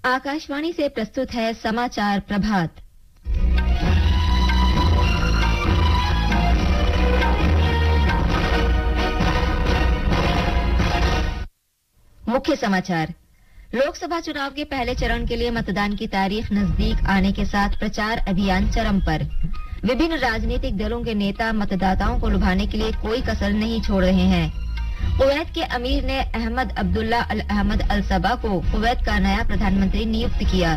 आकाशवाणी से प्रस्तुत है समाचार प्रभात। मुख्य समाचार। लोकसभा चुनाव के पहले चरण के लिए मतदान की तारीख नजदीक आने के साथ प्रचार अभियान चरम पर। विभिन्न राजनीतिक दलों के नेता मतदाताओं को लुभाने के लिए कोई कसर नहीं छोड़ रहे हैं। कुवैत के अमीर ने अहमद अब्दुल्ला अल अहमद अल सबा को कुवैत का नया प्रधानमंत्री नियुक्त किया।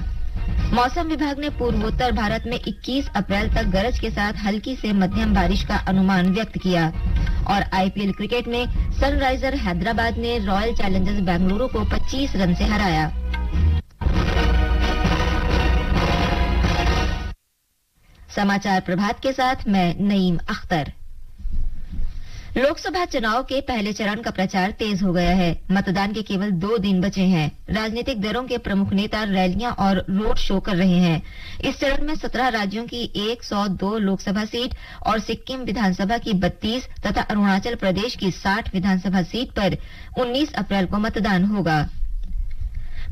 मौसम विभाग ने पूर्वोत्तर भारत में 21 अप्रैल तक गरज के साथ हल्की से मध्यम बारिश का अनुमान व्यक्त किया। और आईपीएल क्रिकेट में सनराइजर हैदराबाद ने रॉयल चैलेंजर्स बेंगलुरु को 25 रन से हराया। समाचार प्रभात के साथ मैं नईम अख्तर। लोकसभा चुनाव के पहले चरण का प्रचार तेज हो गया है। मतदान के केवल 2 दिन बचे हैं। राजनीतिक दलों के प्रमुख नेता रैलियां और रोड शो कर रहे हैं। इस चरण में 17 राज्यों की 102 लोकसभा सीट और सिक्किम विधानसभा की 32 तथा अरुणाचल प्रदेश की 60 विधानसभा सीट पर 19 अप्रैल को मतदान होगा।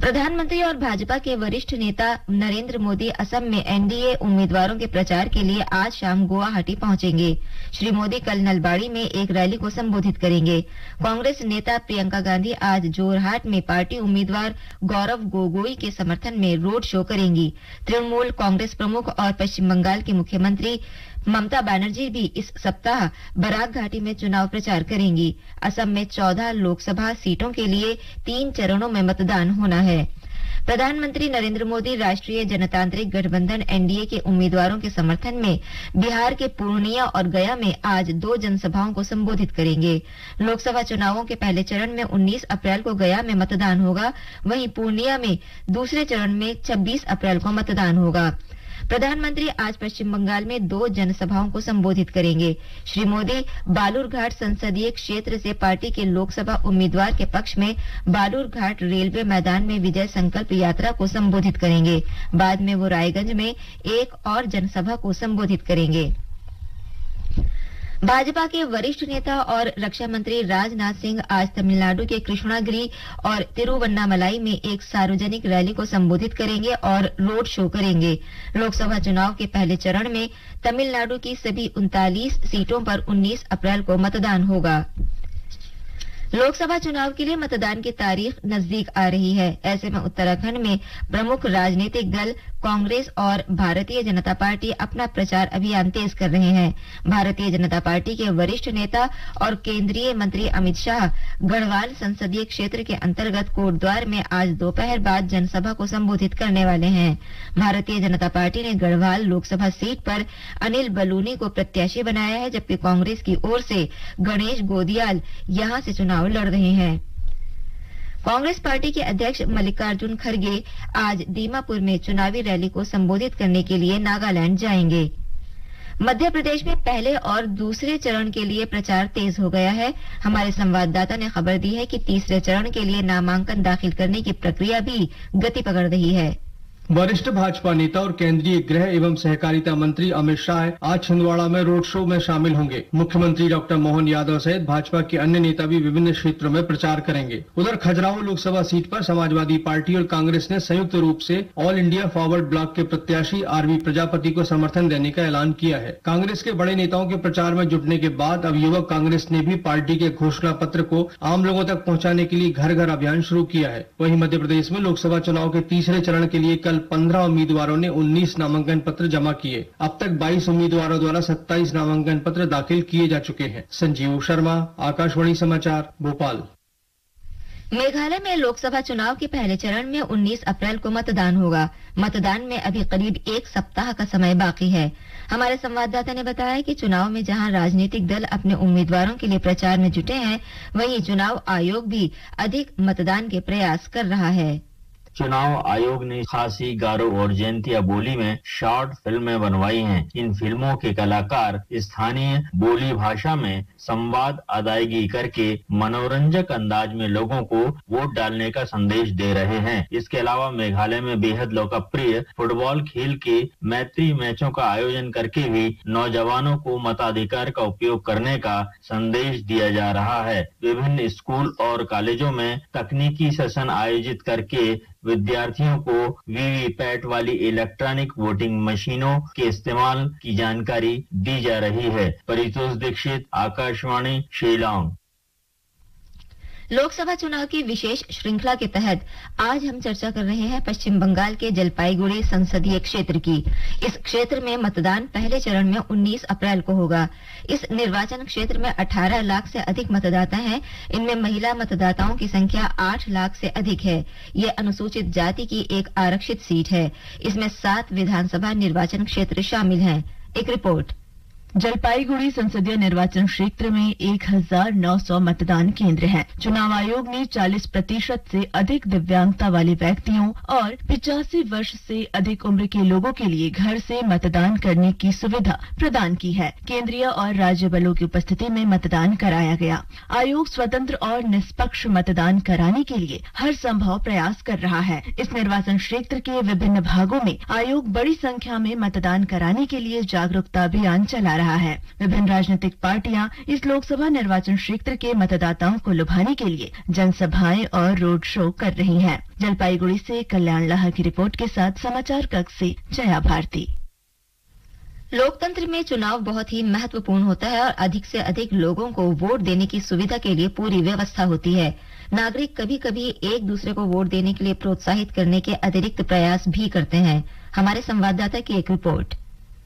प्रधानमंत्री और भाजपा के वरिष्ठ नेता नरेंद्र मोदी असम में एनडीए उम्मीदवारों के प्रचार के लिए आज शाम गुवाहाटी पहुंचेंगे। श्री मोदी कल नलबाड़ी में एक रैली को संबोधित करेंगे। कांग्रेस नेता प्रियंका गांधी आज जोरहाट में पार्टी उम्मीदवार गौरव गोगोई के समर्थन में रोड शो करेंगी। तृणमूल कांग्रेस प्रमुख और पश्चिम बंगाल की मुख्यमंत्री ममता बनर्जी भी इस सप्ताह बराक घाटी में चुनाव प्रचार करेंगी। असम में 14 लोकसभा सीटों के लिए 3 चरणों में मतदान होना है। प्रधानमंत्री नरेंद्र मोदी राष्ट्रीय जनतांत्रिक गठबंधन एनडीए के उम्मीदवारों के समर्थन में बिहार के पूर्णिया और गया में आज 2 जनसभाओं को संबोधित करेंगे। लोकसभा चुनावों के पहले चरण में 19 अप्रैल को गया में मतदान होगा, वहीं पूर्णिया में दूसरे चरण में 26 अप्रैल को मतदान होगा। प्रधानमंत्री आज पश्चिम बंगाल में 2 जनसभाओं को संबोधित करेंगे। श्री मोदी बालूरघाट संसदीय क्षेत्र से पार्टी के लोकसभा उम्मीदवार के पक्ष में बालूरघाट रेलवे मैदान में विजय संकल्प यात्रा को संबोधित करेंगे। बाद में वो रायगंज में एक और जनसभा को संबोधित करेंगे। भाजपा के वरिष्ठ नेता और रक्षा मंत्री राजनाथ सिंह आज तमिलनाडु के कृष्णागिरी और तिरुवन्नामलाई में एक सार्वजनिक रैली को संबोधित करेंगे और रोड शो करेंगे। लोकसभा चुनाव के पहले चरण में तमिलनाडु की सभी 39 सीटों पर 19 अप्रैल को मतदान होगा। लोकसभा चुनाव के लिए मतदान की तारीख नजदीक आ रही है। ऐसे में उत्तराखंड में प्रमुख राजनीतिक दल कांग्रेस और भारतीय जनता पार्टी अपना प्रचार अभियान तेज कर रहे हैं। भारतीय जनता पार्टी के वरिष्ठ नेता और केंद्रीय मंत्री अमित शाह गढ़वाल संसदीय क्षेत्र के अंतर्गत कोटद्वार में आज दोपहर बाद जनसभा को संबोधित करने वाले हैं। भारतीय जनता पार्टी ने गढ़वाल लोकसभा सीट पर अनिल बलूनी को प्रत्याशी बनाया है, जबकि कांग्रेस की ओर से गणेश गोदियाल यहां से चुनाव लड़ रहे हैं। कांग्रेस पार्टी के अध्यक्ष मल्लिकार्जुन खड़गे आज दीमापुर में चुनावी रैली को संबोधित करने के लिए नागालैंड जाएंगे। मध्य प्रदेश में पहले और दूसरे चरण के लिए प्रचार तेज हो गया है। हमारे संवाददाता ने खबर दी है कि तीसरे चरण के लिए नामांकन दाखिल करने की प्रक्रिया भी गति पकड़ रही है। वरिष्ठ भाजपा नेता और केंद्रीय गृह एवं सहकारिता मंत्री अमित शाह आज छिंदवाड़ा में रोड शो में शामिल होंगे। मुख्यमंत्री डॉक्टर मोहन यादव सहित भाजपा के अन्य नेता भी विभिन्न क्षेत्रों में प्रचार करेंगे। उधर खजुराहो लोकसभा सीट पर समाजवादी पार्टी और कांग्रेस ने संयुक्त रूप से ऑल इंडिया फॉरवर्ड ब्लॉक के प्रत्याशी आरवी प्रजापति को समर्थन देने का ऐलान किया है। कांग्रेस के बड़े नेताओं के प्रचार में जुटने के बाद अब युवक कांग्रेस ने भी पार्टी के घोषणा पत्र को आम लोगों तक पहुँचाने के लिए घर घर अभियान शुरू किया है। वहीं मध्य प्रदेश में लोकसभा चुनाव के तीसरे चरण के लिए कल 15 उम्मीदवारों ने 19 नामांकन पत्र जमा किए। अब तक 22 उम्मीदवारों द्वारा 27 नामांकन पत्र दाखिल किए जा चुके हैं। संजीव शर्मा, आकाशवाणी समाचार, भोपाल। मेघालय में लोकसभा चुनाव के पहले चरण में 19 अप्रैल को मतदान होगा। मतदान में अभी करीब 1 सप्ताह का समय बाकी है। हमारे संवाददाता ने बताया कि चुनाव में जहां राजनीतिक दल अपने उम्मीदवारों के लिए प्रचार में जुटे हैं, वहीं चुनाव आयोग भी अधिक मतदान के प्रयास कर रहा है। चुनाव आयोग ने खासी, गारो और जैंतिया बोली में शॉर्ट फिल्में बनवाई हैं। इन फिल्मों के कलाकार स्थानीय बोली भाषा में संवाद अदायगी करके मनोरंजक अंदाज में लोगों को वोट डालने का संदेश दे रहे हैं। इसके अलावा मेघालय में बेहद लोकप्रिय फुटबॉल खेल के मैत्री मैचों का आयोजन करके भी नौजवानों को मताधिकार का उपयोग करने का संदेश दिया जा रहा है। विभिन्न स्कूल और कॉलेजों में तकनीकी सेशन आयोजित करके विद्यार्थियों को वीवीपैट वाली इलेक्ट्रॉनिक वोटिंग मशीनों के इस्तेमाल की जानकारी दी जा रही है। परितोष दीक्षित, आकाशवाणी, शिलांग। लोकसभा चुनाव की विशेष श्रृंखला के तहत आज हम चर्चा कर रहे हैं पश्चिम बंगाल के जलपाईगुड़ी संसदीय क्षेत्र की। इस क्षेत्र में मतदान पहले चरण में 19 अप्रैल को होगा। इस निर्वाचन क्षेत्र में 18 लाख से अधिक मतदाता हैं। इनमें महिला मतदाताओं की संख्या 8 लाख से अधिक है। ये अनुसूचित जाति की एक आरक्षित सीट है। इसमें 7 विधानसभा निर्वाचन क्षेत्र शामिल हैं। एक रिपोर्ट। जलपाईगुड़ी संसदीय निर्वाचन क्षेत्र में 1900 मतदान केंद्र हैं। चुनाव आयोग ने 40% से अधिक दिव्यांगता वाले व्यक्तियों और 85 वर्ष से अधिक उम्र के लोगों के लिए घर से मतदान करने की सुविधा प्रदान की है। केंद्रीय और राज्य बलों की उपस्थिति में मतदान कराया गया। आयोग स्वतंत्र और निष्पक्ष मतदान कराने के लिए हर संभव प्रयास कर रहा है। इस निर्वाचन क्षेत्र के विभिन्न भागों में आयोग बड़ी संख्या में मतदान कराने के लिए जागरूकता अभियान चला रहा है। विभिन्न राजनीतिक पार्टियां इस लोकसभा निर्वाचन क्षेत्र के मतदाताओं को लुभाने के लिए जनसभाएं और रोड शो कर रही हैं। जलपाईगुड़ी से कल्याण लाहा की रिपोर्ट के साथ समाचार कक्ष से जया भारती। लोकतंत्र में चुनाव बहुत ही महत्वपूर्ण होता है और अधिक से अधिक लोगों को वोट देने की सुविधा के लिए पूरी व्यवस्था होती है। नागरिक कभी कभी एक दूसरे को वोट देने के लिए प्रोत्साहित करने के अतिरिक्त प्रयास भी करते हैं। हमारे संवाददाता की एक रिपोर्ट।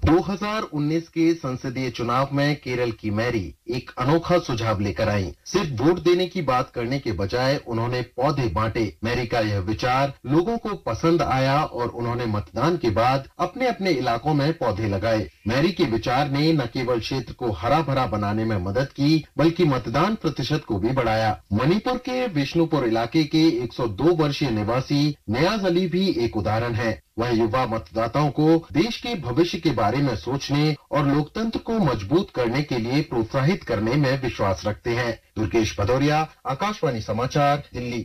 2019 के संसदीय चुनाव में केरल की मैरी एक अनोखा सुझाव लेकर आई। सिर्फ वोट देने की बात करने के बजाय उन्होंने पौधे बांटे। मैरी का यह विचार लोगों को पसंद आया और उन्होंने मतदान के बाद अपने अपने इलाकों में पौधे लगाए। मैरी के विचार ने न केवल क्षेत्र को हरा भरा बनाने में मदद की, बल्कि मतदान प्रतिशत को भी बढ़ाया। मणिपुर के विष्णुपुर इलाके के 102 वर्षीय निवासी नियाज अली भी एक उदाहरण है। वह युवा मतदाताओं को देश के भविष्य के बारे में सोचने और लोकतंत्र को मजबूत करने के लिए प्रोत्साहित करने में विश्वास रखते हैं। दुर्गेश भदौरिया, आकाशवाणी समाचार, दिल्ली।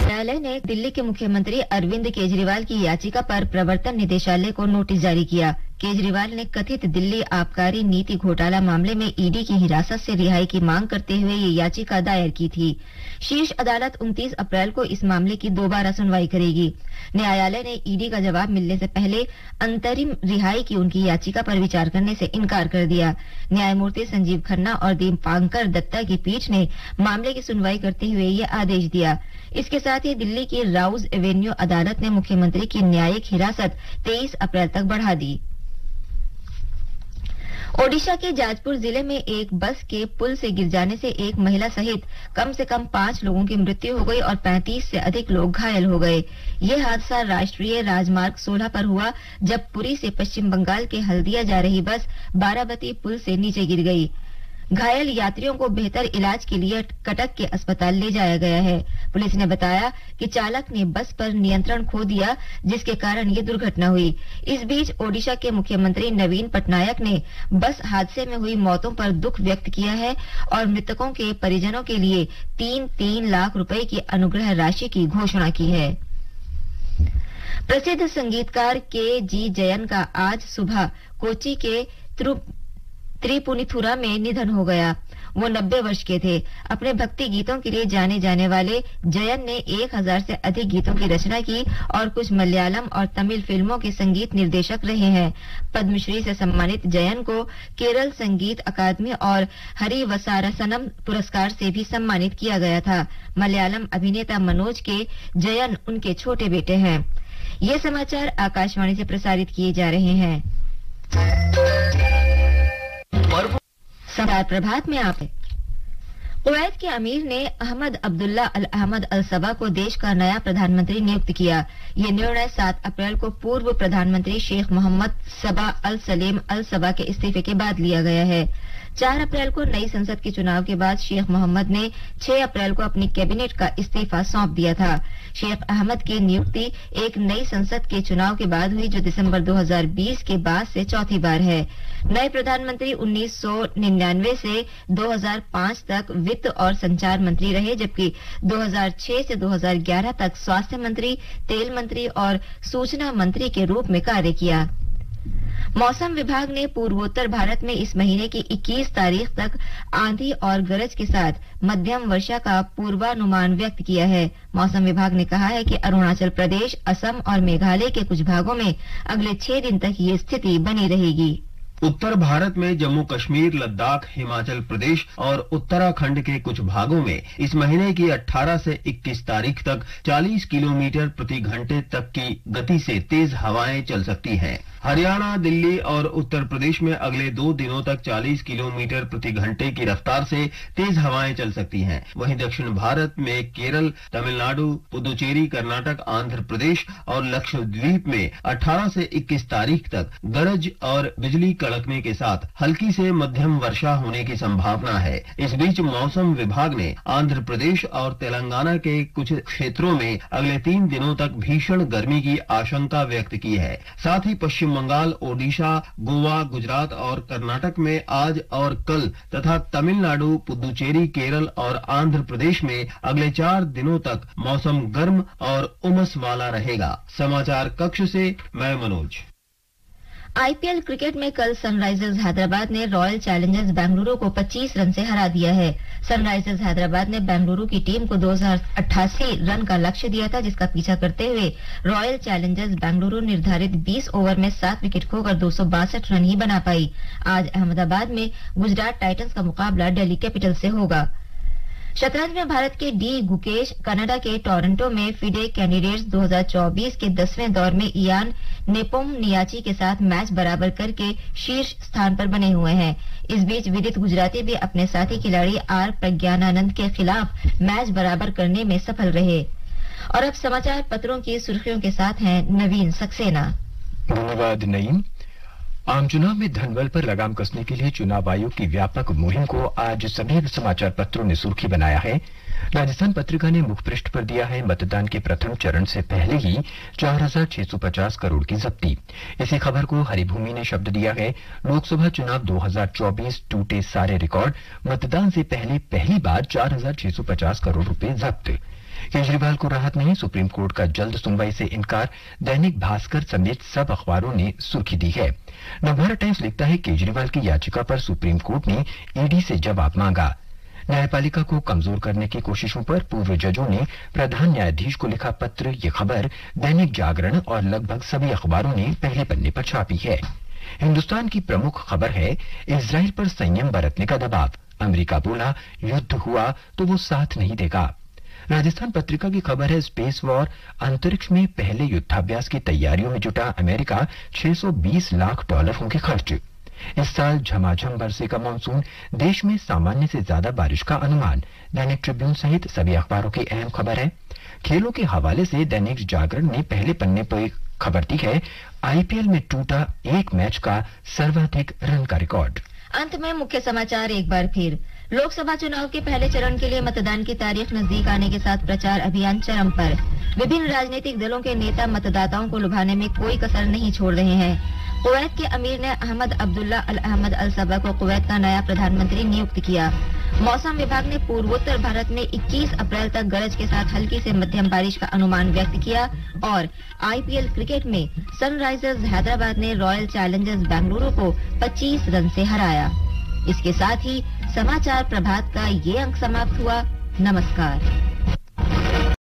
न्यायालय ने दिल्ली के मुख्यमंत्री अरविंद केजरीवाल की याचिका पर प्रवर्तन निदेशालय को नोटिस जारी किया। केजरीवाल ने कथित दिल्ली आबकारी नीति घोटाला मामले में ईडी की हिरासत से रिहाई की मांग करते हुए ये याचिका दायर की थी। शीर्ष अदालत 29 अप्रैल को इस मामले की दोबारा सुनवाई करेगी। न्यायालय ने ईडी का जवाब मिलने से पहले अंतरिम रिहाई की उनकी याचिका पर विचार करने से इनकार कर दिया। न्यायमूर्ति संजीव खन्ना और दीपांकर दत्ता की पीठ ने मामले की सुनवाई करते हुए ये आदेश दिया। इसके साथ ही दिल्ली की राउज एवेन्यू अदालत ने मुख्यमंत्री की न्यायिक हिरासत 23 अप्रैल तक बढ़ा दी। ओडिशा के जाजपुर जिले में एक बस के पुल से गिर जाने से एक महिला सहित कम से कम 5 लोगों की मृत्यु हो गई और 35 से अधिक लोग घायल हो गए। ये हादसा राष्ट्रीय राजमार्ग 16 पर हुआ, जब पुरी से पश्चिम बंगाल के हल्दिया जा रही बस बाराबती पुल से नीचे गिर गई। घायल यात्रियों को बेहतर इलाज के लिए कटक के अस्पताल ले जाया गया है। पुलिस ने बताया कि चालक ने बस पर नियंत्रण खो दिया, जिसके कारण ये दुर्घटना हुई। इस बीच ओडिशा के मुख्यमंत्री नवीन पटनायक ने बस हादसे में हुई मौतों पर दुख व्यक्त किया है और मृतकों के परिजनों के लिए 3-3 लाख रुपए की अनुग्रह राशि की घोषणा की है। प्रसिद्ध संगीतकार के.जी. जयन का आज सुबह कोच्चि के त्रिपुनिथुरा में निधन हो गया। वो 90 वर्ष के थे। अपने भक्ति गीतों के लिए जाने जाने वाले जयन ने 1000 से अधिक गीतों की रचना की और कुछ मलयालम और तमिल फिल्मों के संगीत निर्देशक रहे हैं। पद्मश्री से सम्मानित जयन को केरल संगीत अकादमी और हरिवसारसनम पुरस्कार से भी सम्मानित किया गया था। मलयालम अभिनेता मनोज के जयन उनके छोटे बेटे हैं। ये समाचार आकाशवाणी से प्रसारित किए जा रहे हैं। समाचार प्रभात में आप कुवैत के अमीर ने अहमद अब्दुल्ला अल अहमद अल सबा को देश का नया प्रधानमंत्री नियुक्त किया। ये निर्णय 7 अप्रैल को पूर्व प्रधानमंत्री शेख मोहम्मद सबा अल सलेम अल सबा के इस्तीफे के बाद लिया गया है। 4 अप्रैल को नई संसद के चुनाव के बाद शेख मोहम्मद ने 6 अप्रैल को अपनी कैबिनेट का इस्तीफा सौंप दिया था। शेख अहमद की नियुक्ति एक नई संसद के चुनाव के बाद हुई, जो दिसंबर 2020 के बाद से चौथी बार है। नए प्रधानमंत्री 1999 से 2005 तक वित्त और संचार मंत्री रहे, जबकि 2006 से 2011 तक स्वास्थ्य मंत्री, तेल मंत्री और सूचना मंत्री के रूप में कार्य किया। मौसम विभाग ने पूर्वोत्तर भारत में इस महीने की 21 तारीख तक आंधी और गरज के साथ मध्यम वर्षा का पूर्वानुमान व्यक्त किया है। मौसम विभाग ने कहा है कि अरुणाचल प्रदेश, असम और मेघालय के कुछ भागों में अगले 6 दिन तक ये स्थिति बनी रहेगी। उत्तर भारत में जम्मू कश्मीर, लद्दाख, हिमाचल प्रदेश और उत्तराखंड के कुछ भागों में इस महीने की 18 से 21 तारीख तक 40 किलोमीटर प्रति घंटे तक की गति से तेज हवाएं चल सकती हैं। हरियाणा, दिल्ली और उत्तर प्रदेश में अगले 2 दिनों तक 40 किलोमीटर प्रति घंटे की रफ्तार से तेज हवाएं चल सकती हैं। वहीं दक्षिण भारत में केरल, तमिलनाडु, पुदुचेरी, कर्नाटक, आंध्र प्रदेश और लक्षद्वीप में 18 से 21 तारीख तक गरज और बिजली कड़कने के साथ हल्की से मध्यम वर्षा होने की संभावना है। इस बीच मौसम विभाग ने आंध्र प्रदेश और तेलंगाना के कुछ क्षेत्रों में अगले 3 दिनों तक भीषण गर्मी की आशंका व्यक्त की है। साथ ही पश्चिम बंगाल, ओडिशा, गोवा, गुजरात और कर्नाटक में आज और कल तथा तमिलनाडु, पुदुचेरी, केरल और आंध्र प्रदेश में अगले 4 दिनों तक मौसम गर्म और उमस वाला रहेगा। समाचार कक्ष से मैं मनोज। आईपीएल क्रिकेट में कल सनराइजर्स हैदराबाद ने रॉयल चैलेंजर्स बेंगलुरु को 25 रन से हरा दिया है। सनराइजर्स हैदराबाद ने बेंगलुरु की टीम को 2088 रन का लक्ष्य दिया था, जिसका पीछा करते हुए रॉयल चैलेंजर्स बेंगलुरु निर्धारित 20 ओवर में 7 विकेट खोकर 262 रन ही बना पाई। आज अहमदाबाद में गुजरात टाइटंस का मुकाबला दिल्ली कैपिटल से होगा। शतरंज में भारत के डी गुकेश कनाडा के टोरंटो में फिडे कैंडिडेट्स 2024 के 10वें दौर में इयान नेपोमनियाची के साथ मैच बराबर करके शीर्ष स्थान पर बने हुए हैं। इस बीच विदित गुजराती भी अपने साथी खिलाड़ी आर प्रज्ञानानंद के खिलाफ मैच बराबर करने में सफल रहे। और अब समाचार पत्रों की सुर्खियों के साथ हैं नवीन सक्सेना। धन्यवाद नईम। आम चुनाव में धनबल पर लगाम कसने के लिए चुनाव आयोग की व्यापक मुहिम को आज सभी समाचार पत्रों ने सुर्खी बनाया है। राजस्थान पत्रिका ने मुखपृष्ठ पर दिया है मतदान के प्रथम चरण से पहले ही 4,650 करोड़ की जब्ती। इसी खबर को हरिभूमि ने शब्द दिया है, लोकसभा चुनाव 2024 टूटे सारे रिकॉर्ड, मतदान से पहले पहली बार 4,650 करोड़ रुपए जब्त। केजरीवाल को राहत नहीं, सुप्रीम कोर्ट का जल्द सुनवाई से इनकार, दैनिक भास्कर समेत सब अखबारों ने सुर्खी दी है। नवभारत टाइम्स लिखता है, केजरीवाल की याचिका पर सुप्रीम कोर्ट ने ईडी से जवाब मांगा। न्यायपालिका को कमजोर करने की कोशिशों पर पूर्व जजों ने प्रधान न्यायाधीश को लिखा पत्र। ये खबर दैनिक जागरण और लगभग सभी अखबारों ने पहले पन्ने पर छापी है। हिंदुस्तान की प्रमुख खबर है, इजराइल पर संयम बरतने का दबाव, अमेरिका बोला युद्ध हुआ तो वो साथ नहीं देगा। राजस्थान पत्रिका की खबर है, स्पेस वॉर, अंतरिक्ष में पहले युद्धाभ्यास की तैयारियों में जुटा अमेरिका, $620 लाख होंगे खर्च। इस साल झमाझम बरसेगा मानसून, देश में सामान्य से ज्यादा बारिश का अनुमान। दैनिक ट्रिब्यून सहित सभी अखबारों की अहम खबर है। खेलों के हवाले से दैनिक जागरण ने पहले पन्ने पर खबर दी है, आईपीएल में टूटा एक मैच का सर्वाधिक रन का रिकॉर्ड। अंत में मुख्य समाचार एक बार फिर। लोकसभा चुनाव के पहले चरण के लिए मतदान की तारीख नजदीक आने के साथ प्रचार अभियान चरम पर। विभिन्न राजनीतिक दलों के नेता मतदाताओं को लुभाने में कोई कसर नहीं छोड़ रहे हैं। कुवैत के अमीर ने अहमद अब्दुल्ला अल अहमद अल सबा को कुवैत का नया प्रधानमंत्री नियुक्त किया। मौसम विभाग ने पूर्वोत्तर भारत में 21 अप्रैल तक गरज के साथ हल्की से मध्यम बारिश का अनुमान व्यक्त किया। और आईपीएल क्रिकेट में सनराइजर्स हैदराबाद ने रॉयल चैलेंजर्स बेंगलुरु को 25 रन से हराया। इसके साथ ही समाचार प्रभात का ये अंक समाप्त हुआ। नमस्कार।